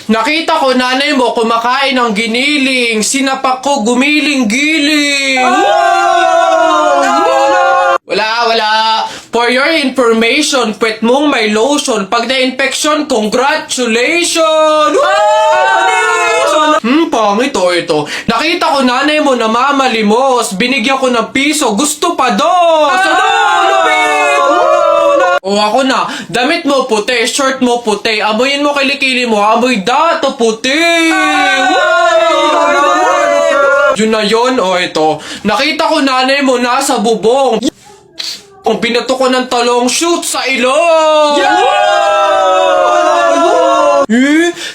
Nakita ko nanay mo kumakain ng giniling. Sinapak ko gumiling-giling. Wala. For your information, pwet mong may lotion. Pag na-infection, congratulations! Pangit ito. Nakita ko nanay mo namamalimos. Binigyan ko ng piso. Gusto pa dos! O ako na, damit mo puti, shirt mo puti, amoyin mo kilikili mo, amoy dato puti! Yun na yun, ito. Nakita ko nanay mo nasa bubong. Kung binato ko ng talong, shoot sa ilong!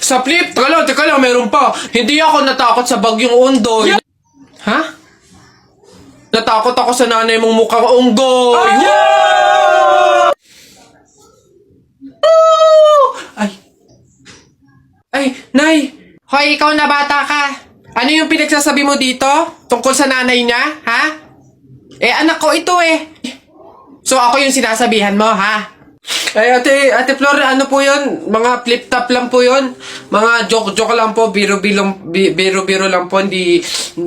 Sa flip, teka lang, meron pa. Hindi ako natakot sa bagyong Ondoy. Ha? Natakot ako sa nanay mong mukhang unggoy. Ay, Nay! Hoy, ikaw na bata ka! Ano yung pinagsasabi mo dito? Tungkol sa nanay niya, ha? Anak ko ito So, ako yung sinasabihan mo, ha? Ay, Ate Flor, ano po yun? Mga flip-top lang po yun. Mga joke-joke lang po, biro-biro lang po. Hindi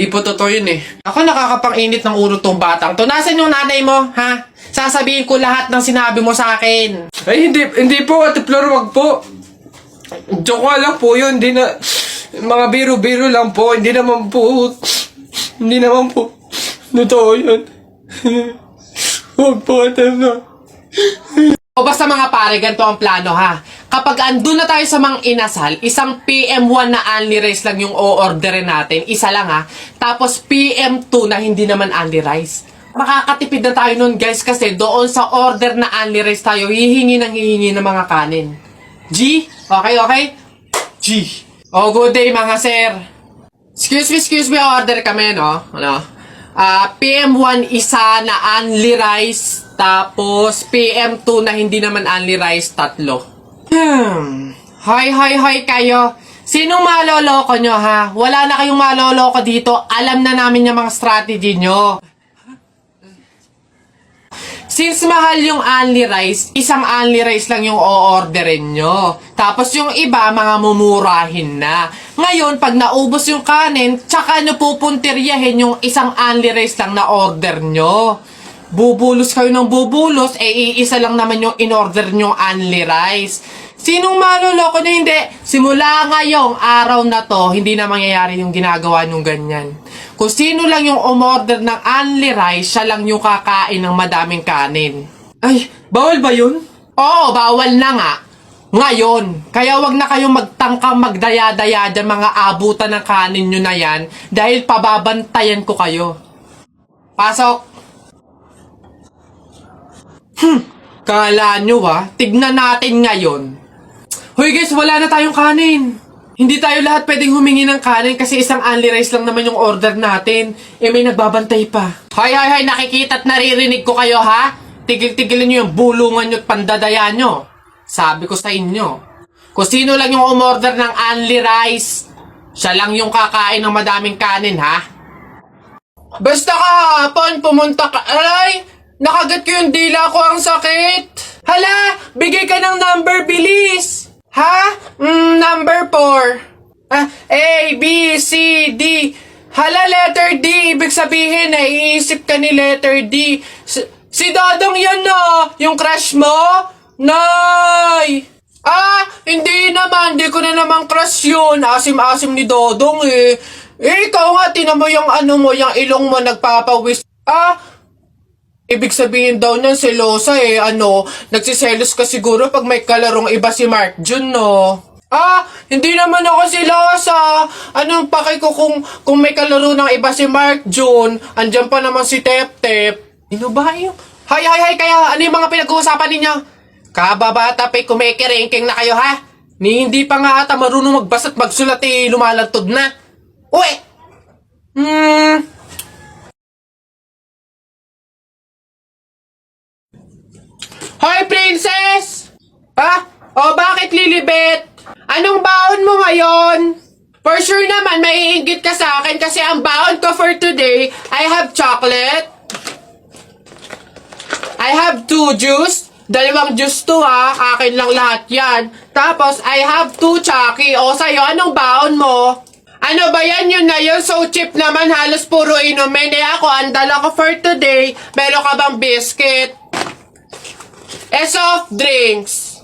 po totoo yun Ako nakakapang-init ng ulo tong batang to. Nasaan yung nanay mo, ha? Sasabihin ko lahat ng sinabi mo sa akin. Ay, hindi po, Ate Flor, wag po. Joke lang po yun, mga biro-biro lang po, hindi naman po, totoo yun. Huwag po, O basta mga pare, ganito ang plano ha. Kapag andun na tayo sa Mang Inasal, isang PM1 na only rice lang yung o-orderin natin, isa lang ha. Tapos PM2 na hindi naman only rice. Makakatipid na tayo nun guys kasi doon sa order na only rice tayo, hihingi ng mga kanin. G? Okay? G. Good day mga sir. Excuse me, order kami, no? PM1 isa na only rice, tapos PM2 na hindi naman only rice, 3. Hoy kayo. Sinong maloloko nyo, ha? Wala na kayong maloloko dito. Alam na namin yung mga strategy nyo. Since mahal yung only rice, isang only rice lang yung o-orderin nyo. Tapos yung iba, mga mumurahin na. Ngayon, pag naubos yung kanin, tsaka nyo pupuntiryahin yung isang only rice lang na order nyo. Bubulos kayo ng bubulos, iisa lang naman yung in-order nyo only rice. Sinong maloloko nyo? Hindi. Simula ngayong araw na to, hindi na mangyayari yung ginagawa nyong ganyan. Kung sino lang yung umorder ng only rice, siya lang yung kakain ng madaming kanin. Ay, bawal ba yun? Oo, bawal na nga. Ngayon, kaya wag na kayong magtangkang magdaya-daya dyan mga abutan ng kanin nyo na yan dahil pababantayan ko kayo. Pasok! Kala nyo tignan natin ngayon. Hoy guys, wala na tayong kanin. Hindi tayo lahat pwedeng humingi ng kanin kasi isang only rice lang naman yung order natin. May nagbabantay pa. Hoy, nakikita at naririnig ko kayo ha? Tigil-tigilin nyo yung bulungan nyo at pandadaya nyo. Sabi ko sa inyo. Kung sino lang yung umorder ng only rice, siya lang yung kakain ng madaming kanin ha? Basta kahapon pumunta ka. Aray! Nakagat ko yung dila ko, ang sakit. Hala, bigay ka ng number, bilis. Ha? Number 4. A, B, C, D. Hala, letter D. Ibig sabihin, iisip ka ni letter D. Si Dodong yan yung crush mo? Nay! Hindi naman. Hindi ko na naman crush yun. Asim-asim ni Dodong ikaw nga, tinan mo yung yung ilong mo nagpapawis. Ibig sabihin daw niyan selosa nagsiselos ka siguro pag may kalarong iba si Mark Jun, no? Hindi naman ako selosa. Anong paki ko kung may kalaro ng iba si Mark Jun? Andyan pa naman si Tep-Tep. Ano ba yun? Hay, kaya ano yung mga pinag-uusapan ninyo? Kababata pa kumikiringking na kayo, ha? Hindi pa nga ata marunong magbasa at magsulat lumalantod na. Uy! Hoy, princess! Bakit Lilibet? Anong baon mo ngayon? For sure naman, maiinggit ka sa akin kasi ang baon ko for today, I have chocolate, I have 2 juice, Dalawang juice to ha. Akin lang lahat yan. Tapos, I have 2 Chucky. O sa'yo, anong baon mo? Ano ba yan yun na yun? So cheap naman, halos puro inumin. Eh ako, ang dala ko for today. Meron ka bang biscuit? Soft drinks.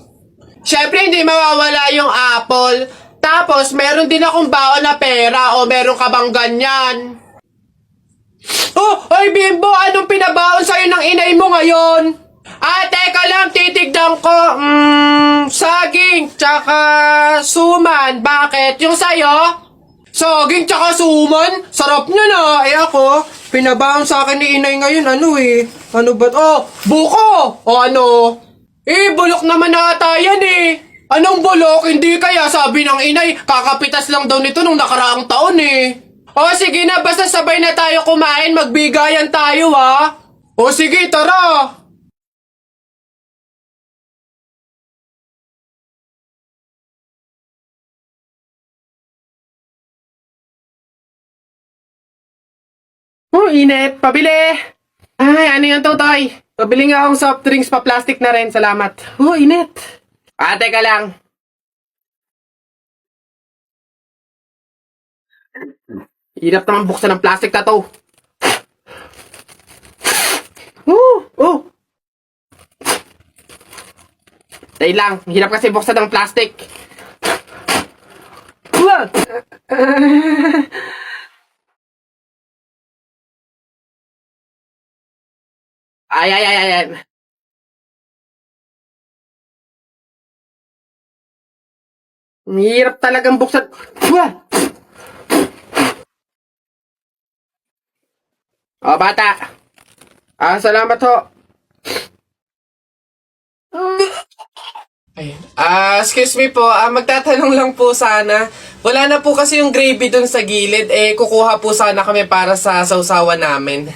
Syempre, hindi mawawala yung apple. Tapos, meron din akong baon na pera. O meron ka bang ganyan? Oh, ay Bimbo, anong pinabaon sa'yo ng inay mo ngayon? Teka lang, titignan ko. Saging, tsaka suman. Bakit? Yung sa'yo? Saging tsaka suman? Sarap nyo na. Ako, pinabaon sa akin ni inay ngayon. Ano ba? Buko! O ano? Bulok naman ata yan Anong bulok? Hindi kaya sabi ng inay, kakapitas lang daw nito nung nakaraang taon sige na, basta sabay na tayo kumain, magbigayan tayo sige, tara! Init, pabili! Ay, ano yung tutoy? Pabili nga akong soft drinks, pa-plastic na rin, salamat. Init! Teka lang. Hirap naman buksan ng plastic na to. Dahil lang, hirap kasi buksan ng plastic. Ay. Hirap talagang buksan. Bata. Salamat ho. Excuse me po, magtatanong lang po sana. Wala na po kasi yung gravy dun sa gilid, kukuha po sana kami para sa sausawan namin.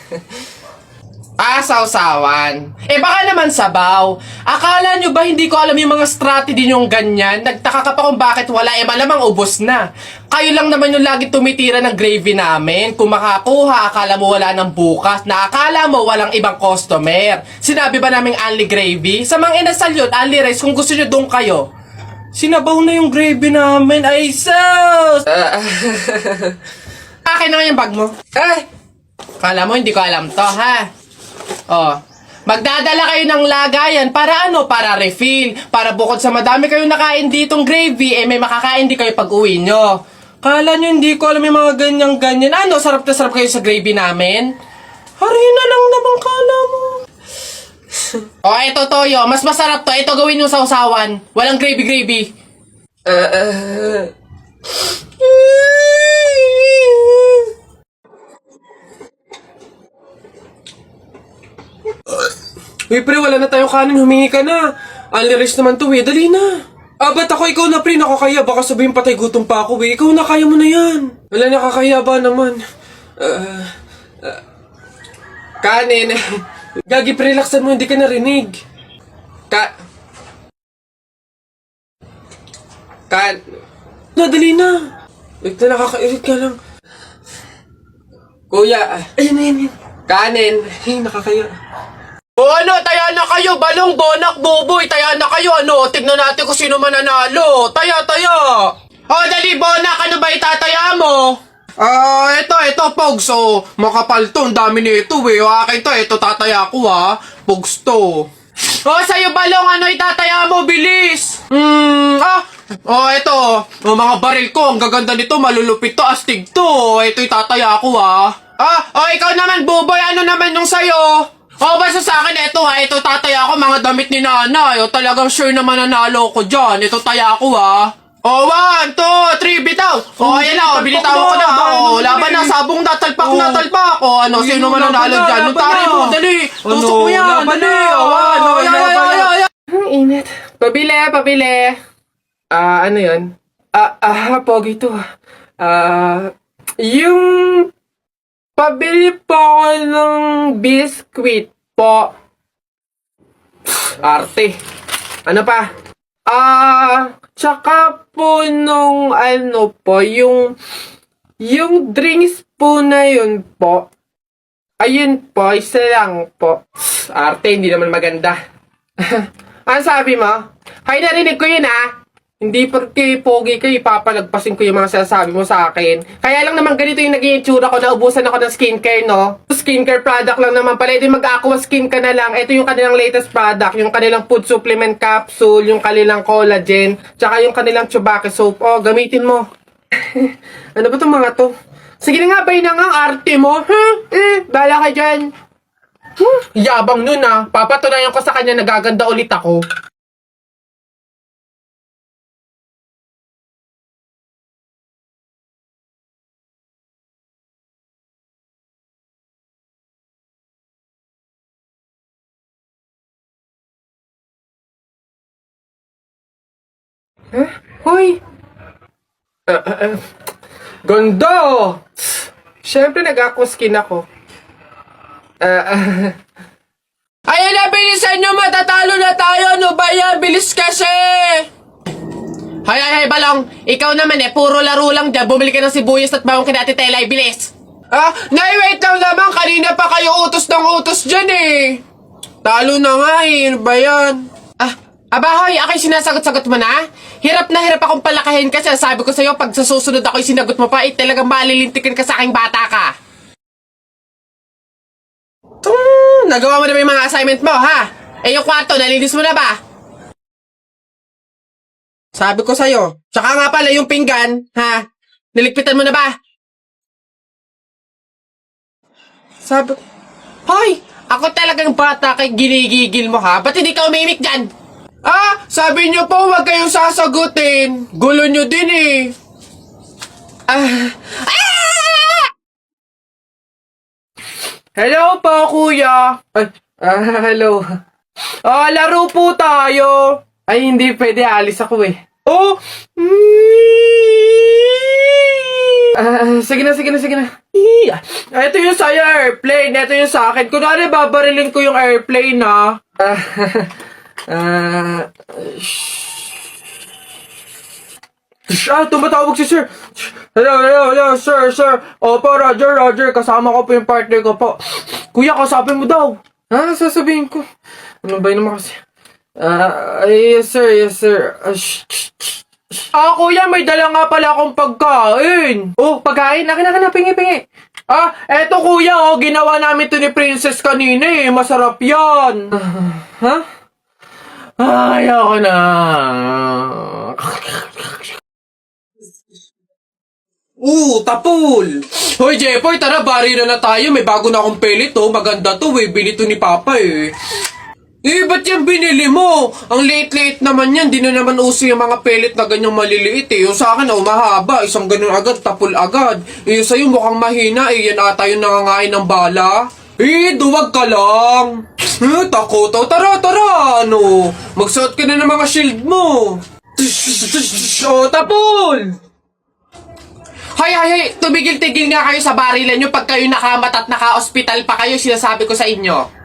Sausawan. Baka naman sabaw. Akala nyo ba hindi ko alam yung mga strategy nyong ganyan? Nagtaka ka pa kung bakit wala, malamang ubos na. Kayo lang naman yung lagi tumitira ng gravy namin. Kung makakuha, akala mo wala ng bukas, na akala mo walang ibang customer. Sinabi ba naming only gravy? Sa mga inasal yun, only rice, kung gusto nyo doon kayo. Sinabaw na yung gravy namin. Ay, sus! Akin na nga yung bag mo. Kala mo hindi ko alam to, ha? Magdadala kayo ng lagayan para ano? Para refill. Para bukod sa madami kayong nakain ditong gravy, may makakain di kayo pag uwi nyo. Kala nyo hindi ko alam yung mga ganyan-ganyan. Sarap na sarap kayo sa gravy namin? Harina lang naman kala mo. Ito toyo. Mas masarap to. Ito gawin nyo sa usawan. Walang gravy-gravy. Pre, wala na tayong kanin, humingi ka na. Only rice naman to dali na. Ba't ako, ikaw na pre, nakakaya. Baka sabihin patay gutom pa ako Ikaw na, kaya mo na yan. Wala, nakakaya ba naman? Kanin. Gagi, pre, relaxan mo, hindi ka narinig. Dali na. Wait na, nakakairit ka lang. Kuya, ayun. Kanin. Nakakaya. Taya na kayo, balong, bonak, buboy, taya na kayo, tignan natin kung sino mananalo, taya. Dali, bonak, ano ba itataya mo? Ito, Pogs, makapal to, ang dami nito, akin to, ito tataya ko, Pogs to. Sa'yo, balong, ano itataya mo, bilis? Ito, mga baril ko, ang gaganda nito, malulupit to, astig to, ito itataya ko, ikaw naman, buboy, ano naman yung sa'yo? Basta sa akin, ito tataya ko, mga damit ni nanay. Talagang sure na mananalo ko dyan. Ito taya ko, 1, 2, 3, bitaw. Ayan na, binitawan ko na. Laban na, sabong natalpak. Sino mananalo dyan? Tari mo, dali. Tusok mo yan, dali. Ang init. Pabili. Ano yun? Pogi to. Yung... Pabili po ako ng biskwit po. Arte. Ano pa? Tsaka po nung yung drinks po na yun po. Ayun po, isa lang po. Arte, hindi naman maganda. Ano sabi mo? Hay, narinig ko yun ah. Hindi porque pogi kayo, ipapalagpasin ko yung mga sinasabi mo sa akin. Kaya lang naman ganito yung naging itsura ko, naubusan ako ng skincare, no? Skincare product lang naman pala, ito yung mag-aqua skin ka na lang. Ito yung kanilang latest product, yung kanilang food supplement capsule, yung kanilang collagen, tsaka yung kanilang Chubaki soap. Oh, gamitin mo. Ano ba itong mga to? Sige na nga, bay na nga, ang arte mo. Bala ka dyan. Yabang nun ah. Papatunayan ko sa kanya, nagaganda ulit ako. Huh? Hoy! Ganda! Siyempre, nag-aqua skin ako. Ayan na, bilisan nyo! Matatalo na tayo! Ano ba yan? Bilis kasi! Hay, Balong! Ikaw naman puro laro lang dyan. Bumili ka ng sibuyas at bawang kinati Telay. Bilis! Nay, wait lang naman! Kanina pa kayo utos ng utos dyan Talo na nga Ano ba yan? Abahoy, ako'y sinasagot-sagot mo na? Hirap na hirap akong palakahin kasi sabi ko sa'yo, pag sa susunod ako'y sinagot mo pa, talagang malilintikin ka sa aking bata ka. Nagawa mo na ba yung mga assignment mo, ha? Yung kwarto, nalinis mo na ba? Sabi ko sa'yo. Tsaka nga pala yung pinggan, ha? Niligpitan mo na ba? Sabi ko, hoy! Ako talagang bata kay ginigigil mo, ha? Ba't hindi ka umimik dyan? Sabi niyo po huwag kayong sasagutin. Gulo niyo din Hello po, kuya. Hello. Laro po tayo. Ay, hindi pwede. Alis ako sige na. Ito yung sa'yo, airplane. Ito yung sa akin. Kunwari, babarilin ko yung airplane, tumatawag si sir. Hello, sir. Opo, Roger. Kasama ko po yung partner ko po. Kuya, kausapin mo daw. Sasabihin ko. Ano ba yun naman kasi? Yes, sir. Kuya, may dala nga pala akong pagkain. Pagkain? Akin, pingi. Eto kuya, ginawa namin to ni Princess kanina Masarap yan. Ayoko na. Tapul! Hoy, Jepoy, tara, bari na tayo. May bago na akong pellet, Maganda to, Bili to ni Papa, ba't yan binili mo? Ang late naman yan. Di na naman uso yung mga pellet na ganyang maliliit, Yung sa akin, mahaba. Isang ganun agad, tapul agad. Yung sa'yo mukhang mahina, Yan ata yung nangangain ng bala. Duwag ka lang. Takot. Tara, ano? Magsuot ka na ng mga shield mo. Tapul! Hay, tumigil-tigil nga kayo sa barilan nyo pag kayo nakamat at naka-hospital pa kayo, sinasabi ko sa inyo.